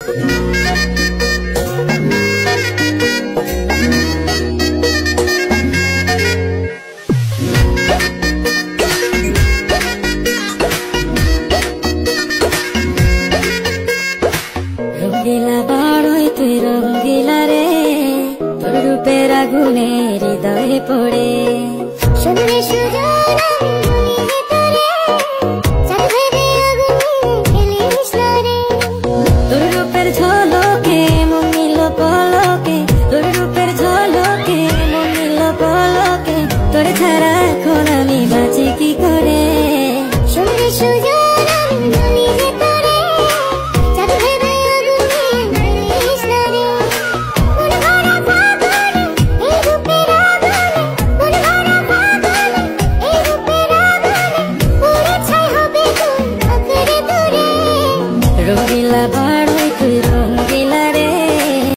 রঙ্গিলা বাড়ই তুই রঙ্গিলা রে, তোর রূপের আগুনে হৃদয়ে পড়ে। শুনলে সুজন